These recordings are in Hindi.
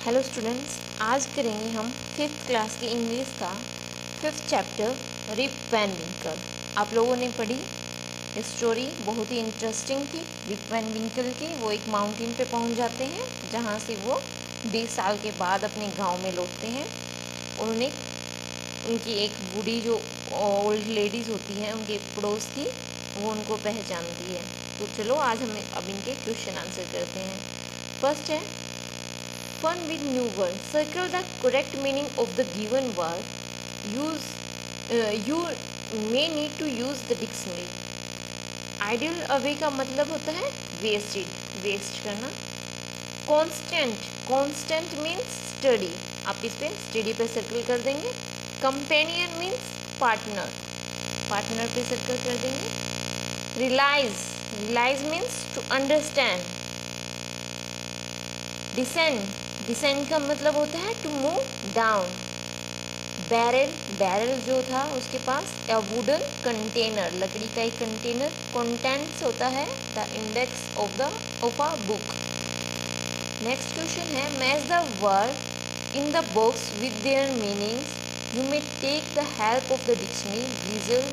हेलो स्टूडेंट्स, आज करेंगे हम 5th क्लास की इंग्लिश का 5th चैप्टर रिप वैन विंकल। आप लोगों ने पढ़ी स्टोरी, बहुत ही इंटरेस्टिंग थी। रिप वैन विंकल की वो एक माउंटेन पे पहुंच जाते हैं जहां से वो 20 साल के बाद अपने गांव में लौटते हैं। उन्होंने उनकी एक बूढ़ी जो ओल्ड लेडीज़ होती हैं उनके पड़ोस की, वो उनको पहचानती है। तो चलो आज हम अब इनके क्वेश्चन आंसर करते हैं। फर्स्ट है fun with new word. Circle the correct meaning of the given word. You may need to use the dictionary. Ideal away का मतलब होता है wasted, waste करना। Constant means study. आप इस पे study पे सर्कल कर देंगे। Companion means partner पे सर्कल कर देंगे। Realize means to understand. Descend का मतलब होता है टू मूव डाउन। बैरल जो था उसके पास अ वुडन कंटेनर, लकड़ी का एक कंटेनर। कंटेंट्स होता है the index of a book. Next question है match the word in the box with their meanings. You may take the help of the dictionary. Blizzard,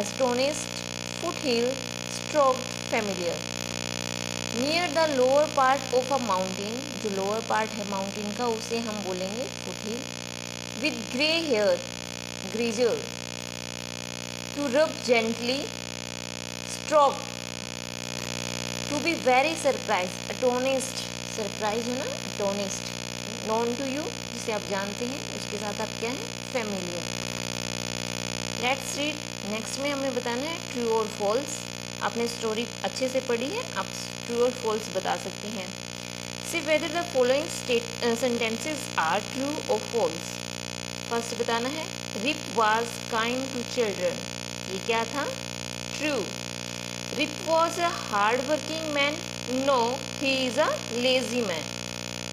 astonished, foothill, stroked, familiar. Near the lower part of a mountain, जो लोअर पार्ट है माउंटेन का उसे हम बोलेंगे foothill. With grey hair, grizzled. To rub gently, stroke. To be very surprise, astonished, surprise है ना, अटोनिस्ट। नॉन टू यू, जिसे आप जानते हैं, उसके साथ आप क्या है, फेमिलियर। Let's read. नेक्स्ट में हमें बताना है ट्रू और फॉल्स। आपने स्टोरी अच्छे से पढ़ी है, आप ट्रू और फॉल्स बता सकते हैं। See whether the following sentences are true और फॉल्स। फर्स्ट बताना है Rip was kind to children, ये क्या था, true. Rip was a hard working man, no he is a lazy man.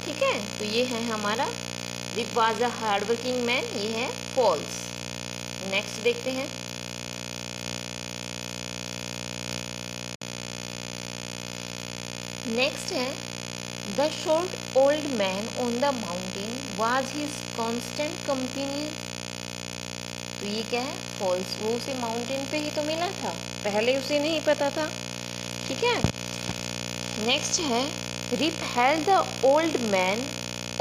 ठीक है, तो ये है हमारा Rip was a hard working man, ये है फॉल्स। नेक्स्ट देखते हैं। नेक्स्ट है the short old man on the mountain was his constant companion. तो ये क्या है, फॉल्स। वो उसे माउंटेन पे ही तो मिला था, पहले उसे नहीं पता था। ठीक है। नेक्स्ट है Rip held the old man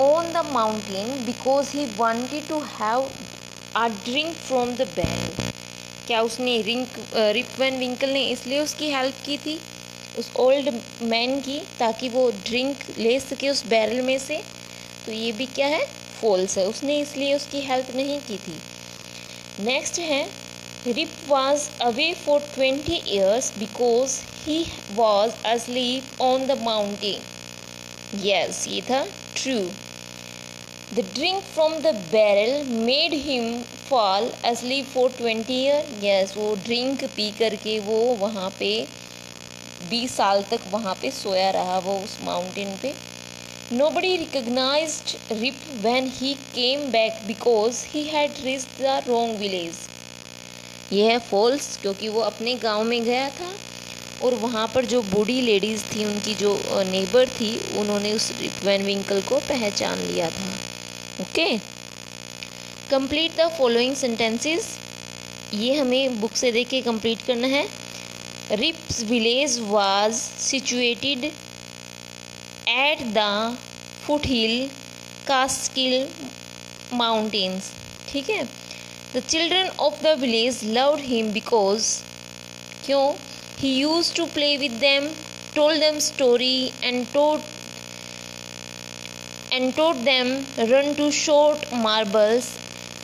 on the mountain because he wanted to have a drink from the barrel. क्या उसने रिप वैन विंकल ने इसलिए उसकी हेल्प की थी उस ओल्ड मैन की, ताकि वो ड्रिंक ले सके उस बैरल में से। तो ये भी क्या है, फॉल्स है, उसने इसलिए उसकी हेल्प नहीं की थी। नेक्स्ट है Rip was away for 20 years because he was asleep on the mountain. Yes, ये था true. The drink from the barrel made him fall asleep for 20 years। Yes, वो ड्रिंक पी करके वो वहाँ पे 20 साल तक वहाँ पे सोया रहा, वो उस माउंटेन पे। Nobody recognized Rip when he came back because he had reached the wrong village। यह है फॉल्स, क्योंकि वो अपने गांव में गया था और वहाँ पर जो बूढ़ी लेडीज़ थी, उनकी जो नेबर थी, उन्होंने उस रिप वैन विंकल को पहचान लिया था। Okay, complete the following sentences. ये हमें बुक से देख के कंप्लीट करना है। Rip's village was situated at the foothill Catskill Mountains। ठीक है। The children of the village loved him because क्यों, he used to play with them, told them story and taught them run to shoot marbles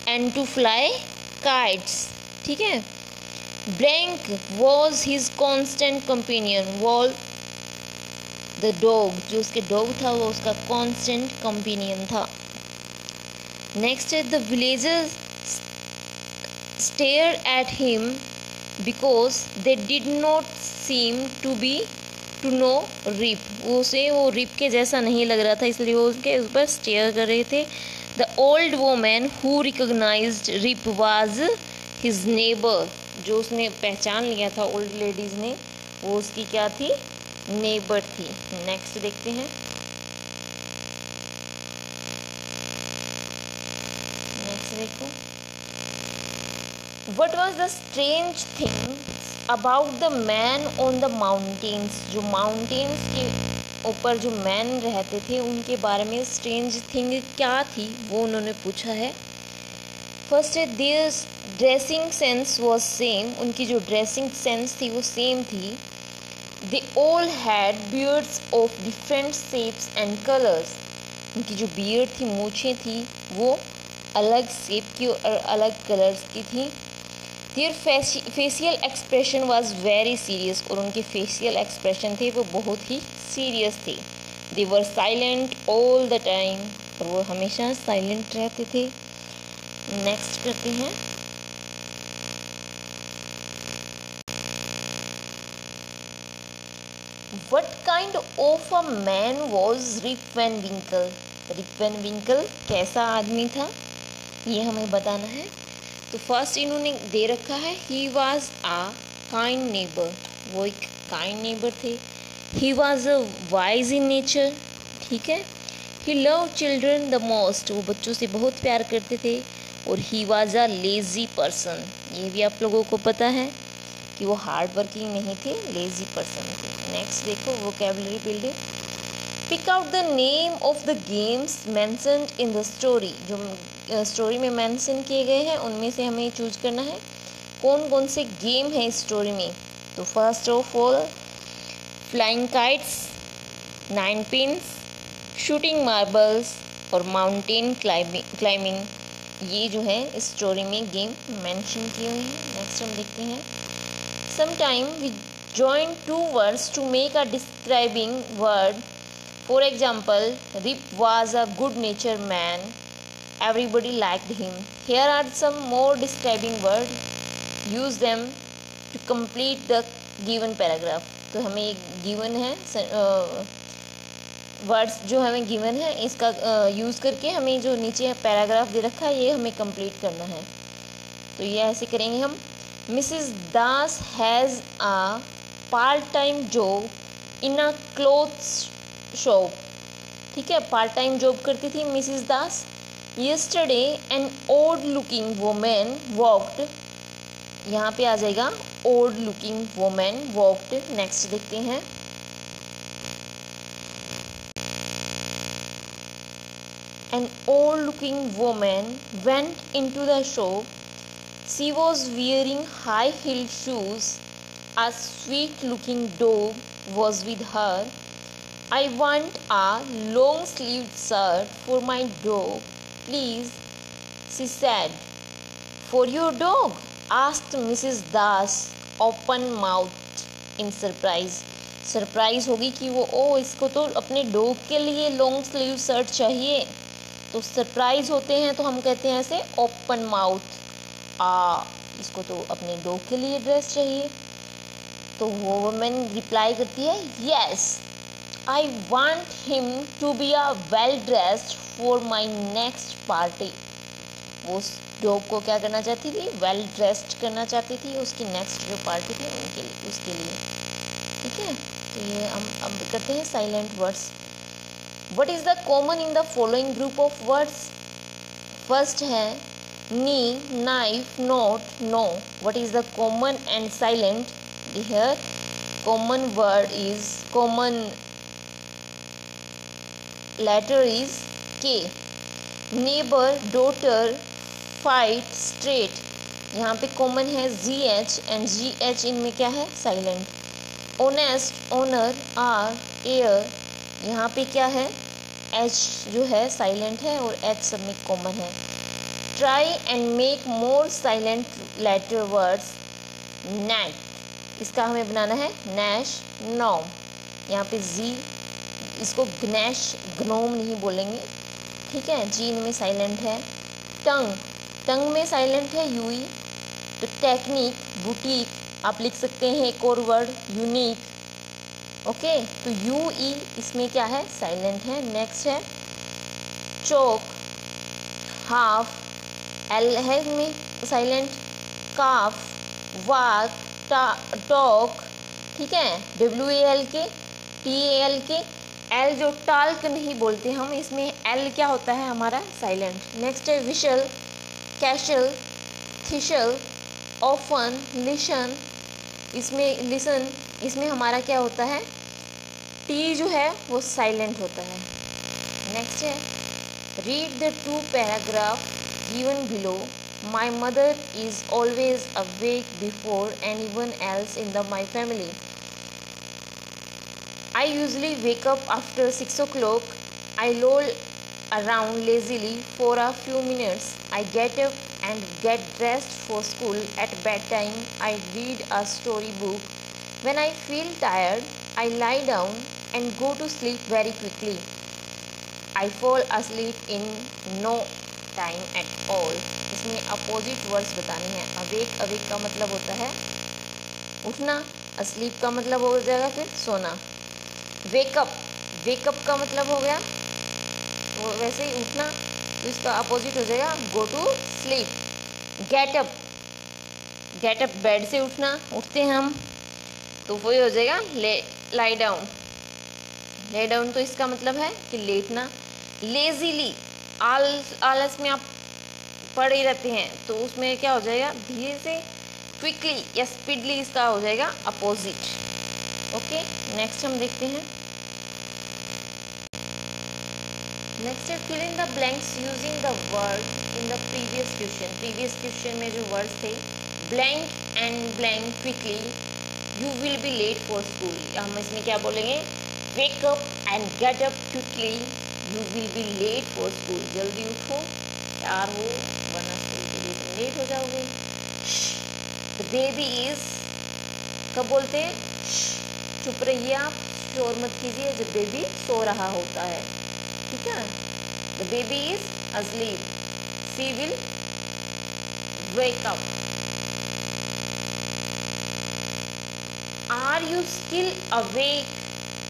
and to fly kites। ठीक है। Blank was his constant companion, was the dog, जो उसके डॉग था वो उसका constant companion था। Next है the villagers stared at him because they did not seem to know Rip। वो Rip के जैसा नहीं लग रहा था, इसलिए वो उसके ऊपर स्टेयर कर रहे थे। The old woman who recognized Rip was his neighbor। जो उसने पहचान लिया था ओल्ड लेडीज ने, वो उसकी क्या थी, नेबर थी। नेक्स्ट देखते हैं। देखो, what was the strange thing about the man on the mountains, जो माउंटेन्स के ऊपर जो मैन रहते थे उनके बारे में स्ट्रेंज थिंग क्या थी वो उन्होंने पूछा है। फर्स्ट है, their dressing sense was same, उनकी जो ड्रेसिंग सेंस थी वो सेम थी। They all had beards of different shapes and colours, उनकी जो बियर्ड थी, मूछें थी, वो अलग शेप की और अलग कलर्स की थी। Their facial expression was very serious, और उनके फेशियल एक्सप्रेशन थे वो बहुत ही सीरियस थे। दे वर साइलेंट ऑल द टाइम, और वो हमेशा साइलेंट रहते थे। नेक्स्ट करते हैं, What kind of a man was Rip Van Winkle? Rip Van Winkle कैसा आदमी था ये हमें बताना है। तो फर्स्ट इन्होंने दे रखा है, he was a kind neighbour, वो एक काइंड नेबर थे। He was a wise in nature, ठीक है। He love children the most, वो बच्चों से बहुत प्यार करते थे। और he was a lazy person, ये भी आप लोगों को पता है कि वो हार्ड वर्किंग नहीं थे, लेजी पर्सन थे। नेक्स्ट देखो, vocabulary building. Pick out the name of the games mentioned in the story, जो स्टोरी में मेंशन किए गए हैं उनमें से हमें चूज करना है कौन कौन से गेम है इस स्टोरी में। तो first of all, flying kites, 9 pins, shooting marbles और माउंटेन क्लाइंबिंग, ये जो है इस स्टोरी में गेम मेंशन किए हुए हैं। नेक्स्ट हम देखते हैं, sometime we join two words to make a describing word. For example, Rip was a good-natured man. Everybody liked him. Here are some more describing words. Use them to complete the given paragraph. तो हमें एक given है, वर्ड्स जो हमें गिवन है इसका यूज़ करके हमें जो नीचे पैराग्राफ दे रखा है ये हमें कंप्लीट करना है। तो ये ऐसे करेंगे हम। Mrs. Das has a part-time job in a clothes shop, ठीक है, पार्ट टाइम जॉब करती थी Mrs Das. Yesterday an old looking woman walked, यहाँ पे आ जाएगा old looking woman walked। Next देखते हैं, an old looking woman went into the shop. She was wearing high-heeled shoes. A sweet-looking dog was with her. I want a long-sleeved shirt for my dog, please, she said. For your dog? asked Mrs. Das, open-mouthed in surprise. Surprise होगी कि वो इसको तो अपने डॉग के लिए लॉन्ग स्लीव शर्ट चाहिए। तो सरप्राइज होते हैं तो हम कहते हैं ऐसे ओपन माउथ, इसको तो अपने डॉग के लिए ड्रेस चाहिए। तो वो वुमेन रिप्लाई करती है, yes I want him to be a well dressed for my next party. वो उस डॉग को क्या करना चाहती थी, वेल ड्रेस्ड करना चाहती थी उसकी नेक्स्ट जो पार्टी थी उनके लिए, उसके लिए, ठीक है। तो ये हम अब करते हैं silent words. What is the common in the following group of words? First है knee, knife, note, no. What is the common and silent? Here common word is, common letter is K. Neighbor, daughter, fight, straight, यहाँ पे common है GH and GH इनमें क्या है, silent. Honest, honor, R, air, यहाँ पे क्या है, H जो है silent है और H सब में common है। Try and make more silent letter words. Nat, इसका हमें बनाना है नैश, नॉम, यहाँ पे जी, इसको गनैश, ग्नोम नहीं बोलेंगे, ठीक है, जी इनमें साइलेंट है। टंग, टंग में साइलेंट है यूई। तो टेक्निक, बुटीक आप लिख सकते हैं एक और वर्ड यूनिक, ओके। तो यू ई इसमें क्या है, साइलेंट है। नेक्स्ट है चौक, हाफ, एल है इसमें साइलेंट। काफ, वाक, टॉक, ठीक है, WAL के, TAL के, एल जो टाल्क नहीं बोलते हम, इसमें एल क्या होता है हमारा, साइलेंट। नेक्स्ट है विशल, कैशल, थिशल, ऑफन, लिशन, इसमें हमारा क्या होता है, टी जो है वो साइलेंट होता है। नेक्स्ट है, read the 2 paragraph given below. My mother is always awake before anyone else in the my family. I usually wake up after 6 o'clock. I loll around lazily for a few minutes. I get up and get dressed for school. At bedtime, I read a storybook. When I feel tired, I lie down and go to sleep very quickly. I fall asleep in no time at all. इसमें अपोजिट वर्ड्स बताने हैं। अवेक का मतलब होता है उठना, asleep का मतलब हो जाएगा फिर सोना। वेकअप का मतलब हो गया वो वैसे ही उठना, तो इसका अपोजिट हो जाएगा go to sleep. Get up bed से उठते हैं हम, तो वही हो जाएगा लाई डाउन तो इसका मतलब है कि लेटना। लेजीली, आलस में आप पड़े रहते हैं, तो उसमें क्या हो जाएगा, धीरे से, क्विकली या स्पीडली, इसका हो जाएगा अपोजिट। ओके, नेक्स्ट हम देखते हैं। नेक्स्ट है fill in the blanks using the word in the previous question में जो वर्ड्स थे blank and blank quickly, you will be late for school. हम इसमें क्या बोलेंगे, wake up and get up quickly, you will be late for school. जल्दी उठो, तैयार हो, वरना स्कूल के लिए तुम लेट हो जाओगे। द बेबी इज, कब बोलते हैं, चुप रहिए आप, शोर मत कीजिए जब बेबी सो रहा होता है, ठीक है। The baby is asleep, she will wake up. Are you still awake,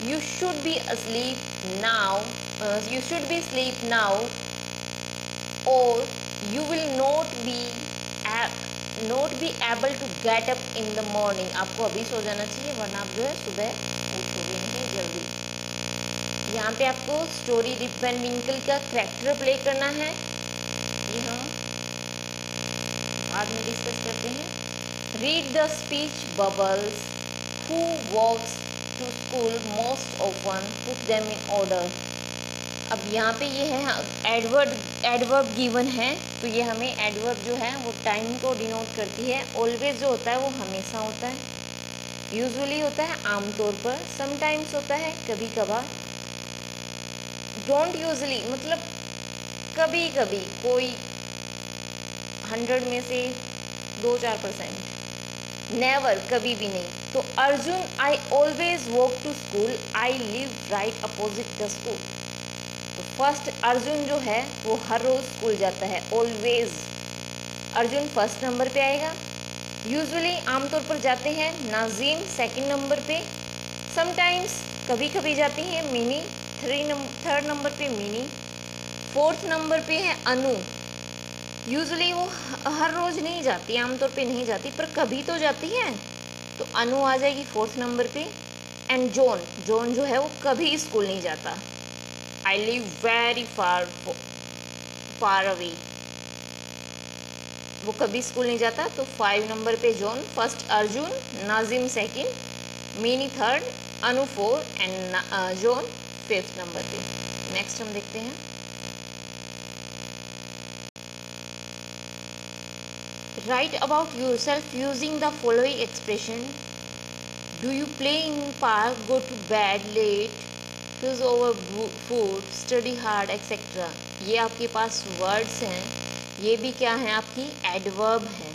you should be asleep now, you should be asleep now, or you will not be able to get up in the morning। आपको अभी सो जाना चाहिए, वरना आप जो है सुबह उठोगे नहीं जल्दी। यहाँ पे आपको स्टोरी रिप वैन विंकल का कैरेक्टर प्ले करना है, ये हम बाद में डिस्कस करते हैं। Read the speech bubbles, who walks to school most often, put them in order. अब यहाँ पे ये है एडवर्ब गिवन है, तो ये हमें एडवर्ब जो है वो टाइम को डिनोट करती है। ऑलवेज जो होता है वो हमेशा होता है, यूजुअली होता है आमतौर पर, समटाइम्स होता है कभी कभार। डोंट यूजली मतलब कभी कभी, कोई 100 में से 2-4%। नेवर कभी भी नहीं। तो Arjun, I always walk to school, I live right opposite the school. तो फर्स्ट अर्जुन जो है वो हर रोज स्कूल जाता है, ऑलवेज अर्जुन फर्स्ट नंबर पे आएगा। यूजुअली आमतौर पर जाते हैं नाजीम सेकंड नंबर पे, समटाइम्स कभी कभी जाती है मिनी थर्ड नंबर पे, मिनी फोर्थ नंबर पे है अनु। यूजुअली वो हर रोज नहीं जाती, आमतौर पे नहीं जाती, पर कभी तो जाती है, तो अनु आ जाएगी फोर्थ नंबर पे। एंड जॉन जो है वो कभी स्कूल नहीं जाता, I live very far away, वो कभी स्कूल नहीं जाता। तो 5 नंबर पे John, first Arjun, Nazim second, Mini third, Anu 4 and John 5th number पे। नेक्स्ट हम देखते हैं। Write about yourself using the following expression, do you play in park, go to bed late, choose over food, study hard, etc. ये आपके पास वर्ड्स हैं, ये भी क्या है, आपकी एडवर्ब है,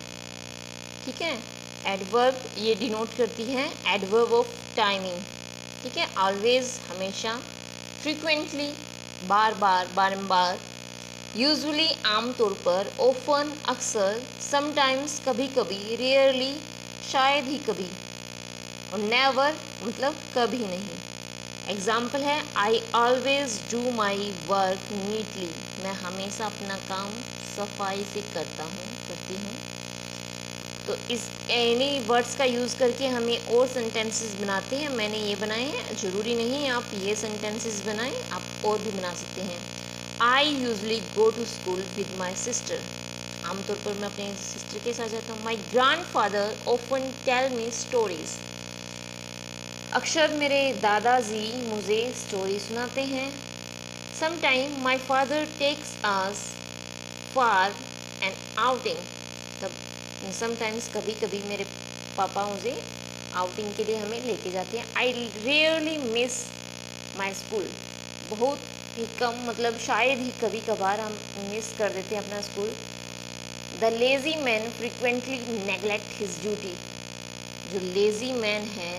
ठीक है। एडवर्ब ये डिनोट करती है एडवर्ब ऑफ टाइमिंग, ठीक है। ऑलवेज हमेशा, फ्रीक्वेंटली बार बार, यूजुअली आमतौर पर, ऑफन अक्सर, समटाइम्स कभी कभी, रेयरली शायद ही कभी, और नेवर मतलब कभी नहीं। एग्जाम्पल है I always do my work neatly, मैं हमेशा अपना काम सफाई से करती हूँ। तो इस एनी वर्ड्स का यूज़ करके हमें और सेंटेंसेस बनाते हैं, मैंने ये बनाए हैं, ज़रूरी नहीं आप ये सेंटेंसेस बनाएं, आप और भी बना सकते हैं। I usually go to school with my sister, आमतौर पर मैं अपने सिस्टर के साथ जाता हूँ। My grandfather often tell me stories. अक्सर मेरे दादाजी मुझे स्टोरी सुनाते हैं। Sometime my father takes us for an outing. Sometimes कभी कभी मेरे पापा मुझे आउटिंग के लिए हमें लेके जाते हैं। आई रियरली मिस माई स्कूल। बहुत ही कम, मतलब शायद ही कभी कभार हम मिस कर देते हैं अपना school. The lazy man frequently neglect his duty. जो लेजी मैन है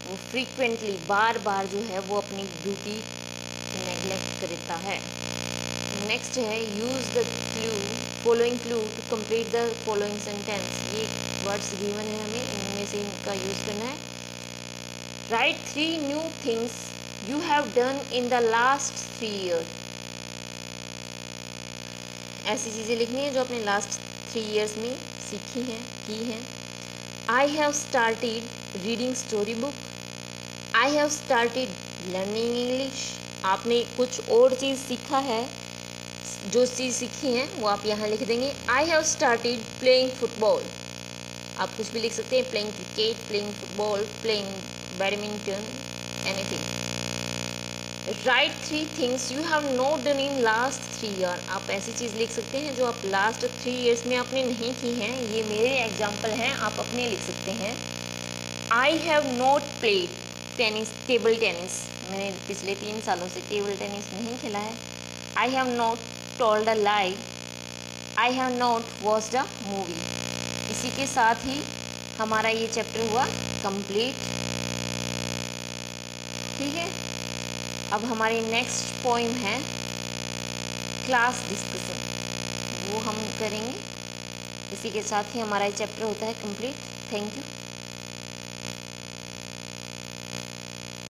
वो फ्रीक्वेंटली, बार बार जो है वो अपनी ड्यूटी नेग्लेक्ट करता है। नेक्स्ट है use the following clue to complete the following sentence. ये वर्ड्स गिवन है, हमें इनमें से इनका यूज करना है। Write 3 new things you have done in the last 3 year. ऐसी चीज़ें लिखनी है जो आपने लास्ट 3 ईयर्स में सीखी हैं, की हैं। I have started reading story book. I have started learning English. आपने कुछ और चीज़ सीखा है, जो चीज़ सीखी है वो आप यहाँ लिख देंगे। I have started playing football. आप कुछ भी लिख सकते हैं, playing cricket, playing football, playing badminton, anything. Right 3 things you have not done in last 3 year. आप ऐसी चीज़ लिख सकते हैं जो आप लास्ट 3 ईयर्स में आपने नहीं की हैं। ये मेरे एग्जाम्पल हैं, आप अपने लिख सकते हैं। I have not played tennis, table tennis. मैंने पिछले 3 सालों से टेबल टेनिस नहीं खेला है। I have not told a lie. I have not watched a movie. इसी के साथ ही हमारा ये चैप्टर हुआ कंप्लीट। ठीक है, अब हमारी नेक्स्ट पोइम है क्लास डिस्कशन, वो हम करेंगे। इसी के साथ ही हमारा ये चैप्टर होता है कंप्लीट। Thank you.